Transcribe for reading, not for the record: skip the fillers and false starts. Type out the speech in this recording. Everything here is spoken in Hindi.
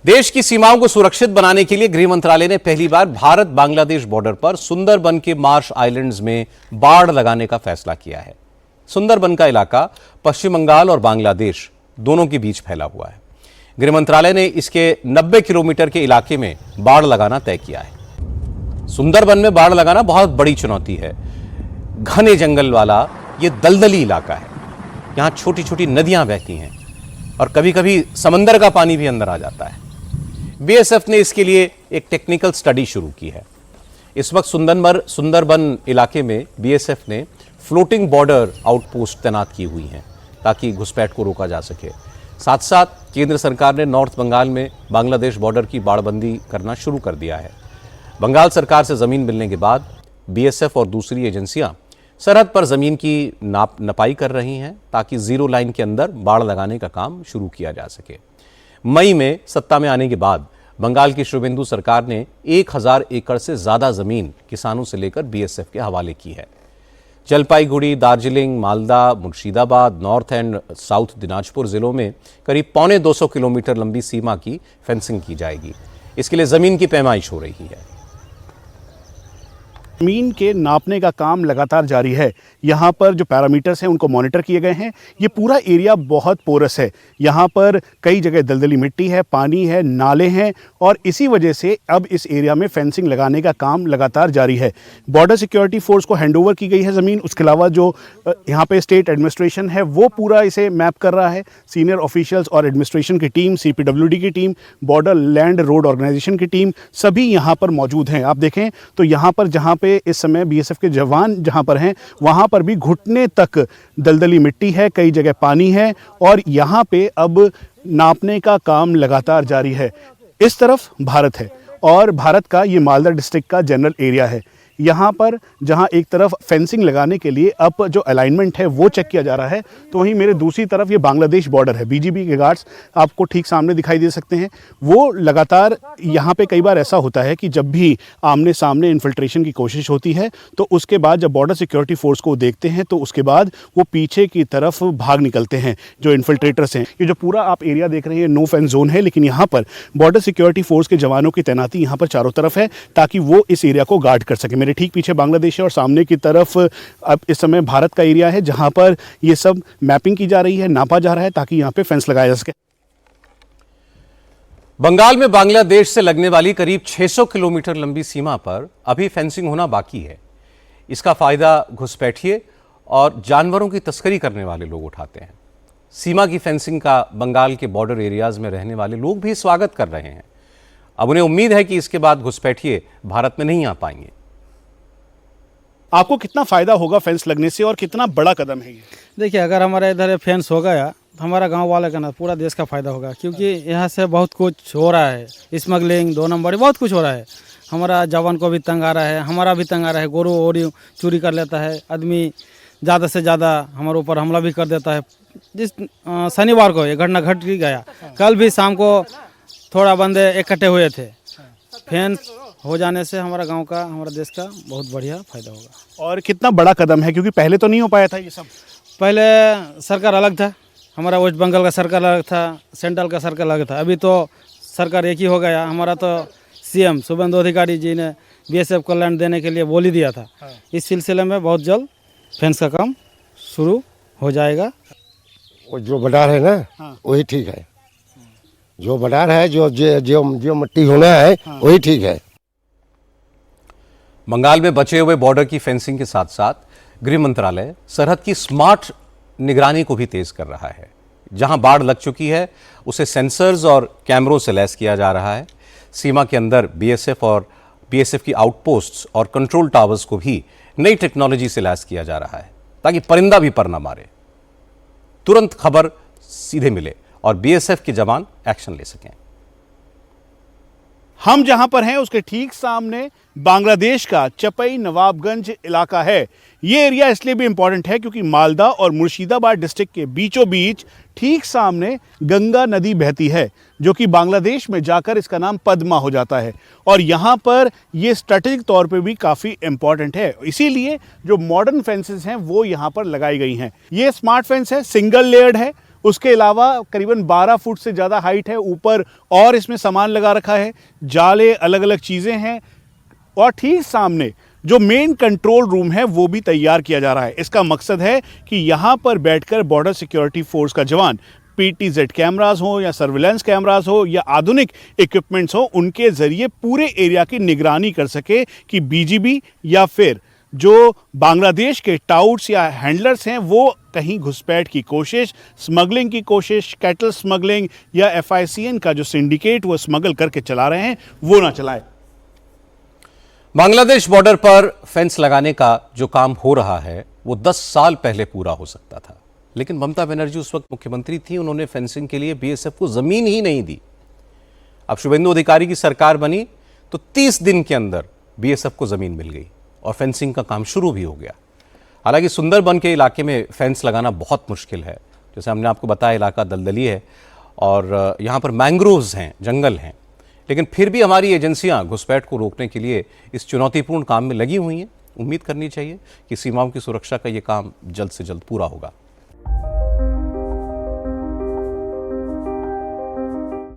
देश की सीमाओं को सुरक्षित बनाने के लिए गृह मंत्रालय ने पहली बार भारत बांग्लादेश बॉर्डर पर सुंदरबन के मार्श आइलैंड्स में बाड़ लगाने का फैसला किया है। सुंदरबन का इलाका पश्चिम बंगाल और बांग्लादेश दोनों के बीच फैला हुआ है। गृह मंत्रालय ने इसके 90 किलोमीटर के इलाके में बाड़ लगाना तय किया है। सुंदरबन में बाड़ लगाना बहुत बड़ी चुनौती है। घने जंगल वाला यह दलदली इलाका है। यहां छोटी छोटी नदियां बहती हैं और कभी कभी समंदर का पानी भी अंदर आ जाता है। बीएसएफ ने इसके लिए एक टेक्निकल स्टडी शुरू की है। इस वक्त सुंदरबन इलाके में बीएसएफ ने फ्लोटिंग बॉर्डर आउटपोस्ट तैनात की हुई हैं ताकि घुसपैठ को रोका जा सके। साथ साथ केंद्र सरकार ने नॉर्थ बंगाल में बांग्लादेश बॉर्डर की बाड़बंदी करना शुरू कर दिया है। बंगाल सरकार से जमीन मिलने के बाद बीएसएफ और दूसरी एजेंसियां सरहद पर जमीन की नपाई कर रही हैं ताकि जीरो लाइन के अंदर बाड़ लगाने का काम शुरू किया जा सके। मई में सत्ता में आने के बाद बंगाल की शुभेंदु सरकार ने 1000 एकड़ से ज्यादा जमीन किसानों से लेकर बीएसएफ के हवाले की है। Jalpaiguri, Darjeeling, Malda, Murshidabad, north and south Dinajpur जिलों में करीब 250 किलोमीटर लंबी सीमा की फेंसिंग की जाएगी। इसके लिए जमीन की पैमाइश हो रही है। जमीन के नापने का काम लगातार जारी है। यहाँ पर जो पैरामीटर्स हैं उनको मॉनिटर किए गए हैं। ये पूरा एरिया बहुत पोरस है। यहाँ पर कई जगह दलदली मिट्टी है, पानी है, नाले हैं और इसी वजह से अब इस एरिया में फेंसिंग लगाने का काम लगातार जारी है। बॉर्डर सिक्योरिटी फोर्स को हैंडओवर की गई है ज़मीन। उसके अलावा जो यहाँ पे स्टेट एडमिनिस्ट्रेशन है वो पूरा इसे मैप कर रहा है। सीनियर ऑफिशियल्स और एडमिनिस्ट्रेशन की टीम, CPWD की team, border land road organisation की टीम सभी यहाँ पर मौजूद हैं। आप देखें तो यहाँ पर जहाँ पे इस समय बीएसएफ के जवान जहां पर हैं वहां पर भी घुटने तक दलदली मिट्टी है, कई जगह पानी है और यहां पे अब नापने का काम लगातार जारी है। इस तरफ भारत है और भारत का ये मालदा डिस्ट्रिक्ट का जनरल एरिया है। यहाँ पर जहाँ एक तरफ फेंसिंग लगाने के लिए अब जो अलाइनमेंट है वो चेक किया जा रहा है, तो वहीं मेरे दूसरी तरफ ये बांग्लादेश बॉर्डर है। बीजीबी के गार्ड्स आपको ठीक सामने दिखाई दे सकते हैं। वो लगातार यहाँ पे कई बार ऐसा होता है कि जब भी आमने सामने इन्फिल्ट्रेशन की कोशिश होती है तो उसके बाद जब बॉर्डर सिक्योरिटी फोर्स को देखते हैं तो उसके बाद वो पीछे की तरफ भाग निकलते हैं जो इन्फिल्ट्रेटर्स हैं। ये जो पूरा आप एरिया देख रहे हैं नो फेंस जोन है, लेकिन यहाँ पर बॉर्डर सिक्योरिटी फोर्स के जवानों की तैनाती यहाँ पर चारों तरफ है ताकि वो इस एरिया को गार्ड कर सके। ठीक पीछे बांग्लादेश है और सामने की तरफ अब इस समय भारत का एरिया है जहां पर ये सब मैपिंग की जा रही है, नापा जा रहा है ताकि यहां पे फेंस लगाया जा सके। बंगाल में बांग्लादेश से लगने वाली करीब 600 किलोमीटर लंबी सीमा पर अभी फेंसिंग होना बाकी है। इसका फायदा घुसपैठिए और जानवरों की तस्करी करने वाले लोग उठाते हैं। सीमा की फेंसिंग का बंगाल के बॉर्डर एरियाज में रहने वाले लोग भी स्वागत कर रहे हैं। अब उन्हें उम्मीद है कि इसके बाद घुसपैठिए भारत में नहीं आ पाएंगे। आपको कितना फायदा होगा फेंस लगने से और कितना बड़ा कदम है ये? देखिए, अगर हमारे इधर फेंस हो गया तो हमारा गांव वाले का ना पूरा देश का फायदा होगा, क्योंकि यहाँ से बहुत कुछ हो रहा है। स्मगलिंग, 2 नंबर, बहुत कुछ हो रहा है। हमारा जवान को भी तंग आ रहा है, हमारा भी तंग आ रहा है। गोरू और चोरी कर लेता है आदमी, ज़्यादा से ज़्यादा हमारे ऊपर हमला भी कर देता है। जिस शनिवार को ये घटना घट गया, कल भी शाम को थोड़ा बंदे इकट्ठे हुए थे। फेंस हो जाने से हमारा गांव का, हमारा देश का बहुत बढ़िया फायदा होगा। और कितना बड़ा कदम है, क्योंकि पहले तो नहीं हो पाया था ये सब। पहले सरकार अलग था, हमारा वेस्ट बंगाल का सरकार अलग था, सेंट्रल का सरकार अलग था। अभी तो सरकार एक ही हो गया। हमारा तो सीएम शुभेंदु अधिकारी जी ने बीएसएफ को लैंड देने के लिए बोल ही दिया था। इस सिलसिले में बहुत जल्द फेंस का काम शुरू हो जाएगा। वो जो बडार है ना वही ठीक है। जो बडार है, जो मिट्टी होना है वही ठीक है। बंगाल में बचे हुए बॉर्डर की फेंसिंग के साथ साथ गृह मंत्रालय सरहद की स्मार्ट निगरानी को भी तेज कर रहा है। जहां बाढ़ लग चुकी है उसे सेंसर्स और कैमरों से लैस किया जा रहा है। सीमा के अंदर बीएसएफ की आउटपोस्ट्स और कंट्रोल टावर्स को भी नई टेक्नोलॉजी से लैस किया जा रहा है ताकि परिंदा भी पर न मारे, तुरंत खबर सीधे मिले और बीएसएफ के जवान एक्शन ले सकें। हम जहां पर हैं उसके ठीक सामने बांग्लादेश का चपई नवाबगंज इलाका है। ये एरिया इसलिए भी इंपॉर्टेंट है क्योंकि मालदा और मुर्शिदाबाद डिस्ट्रिक्ट के बीचों बीच ठीक सामने गंगा नदी बहती है, जो कि बांग्लादेश में जाकर इसका नाम पद्मा हो जाता है। और यहाँ पर ये स्ट्रेटेजिक तौर पे भी काफ़ी इंपॉर्टेंट है, इसीलिए जो मॉडर्न फेंसेस हैं वो यहाँ पर लगाई गई हैं। ये स्मार्ट फेंस है, सिंगल लेयर्ड है उसके अलावा करीबन 12 फुट से ज़्यादा हाइट है ऊपर, और इसमें सामान लगा रखा है, जाले, अलग अलग चीज़ें हैं। और ठीक सामने जो मेन कंट्रोल रूम है वो भी तैयार किया जा रहा है। इसका मकसद है कि यहाँ पर बैठकर बॉर्डर सिक्योरिटी फोर्स का जवान PTZ कैमरास हो या सर्विलेंस कैमरास हो या आधुनिक इक्विपमेंट्स हो, उनके ज़रिए पूरे एरिया की निगरानी कर सके कि BGB या फिर जो बांग्लादेश के टाउट्स या हैंडलर्स हैं वो कहीं घुसपैठ की कोशिश, स्मगलिंग की कोशिश, कैटल स्मगलिंग या FICN का जो सिंडिकेट वो स्मगल करके चला रहे हैं वो ना चलाए। बांग्लादेश बॉर्डर पर फेंस लगाने का जो काम हो रहा है वो 10 साल पहले पूरा हो सकता था, लेकिन ममता बनर्जी उस वक्त मुख्यमंत्री थी, उन्होंने फेंसिंग के लिए BSF को जमीन ही नहीं दी। अब शुभेंदु अधिकारी की सरकार बनी तो 30 दिन के अंदर BSF को जमीन मिल गई और फेंसिंग का काम शुरू भी हो गया। हालांकि सुंदरबन के इलाके में फेंस लगाना बहुत मुश्किल है, जैसे हमने आपको बताया इलाका दलदली है और यहाँ पर मैंग्रोव्स हैं, जंगल हैं, लेकिन फिर भी हमारी एजेंसियां घुसपैठ को रोकने के लिए इस चुनौतीपूर्ण काम में लगी हुई हैं। उम्मीद करनी चाहिए कि सीमाओं की सुरक्षा का ये काम जल्द से जल्द पूरा होगा।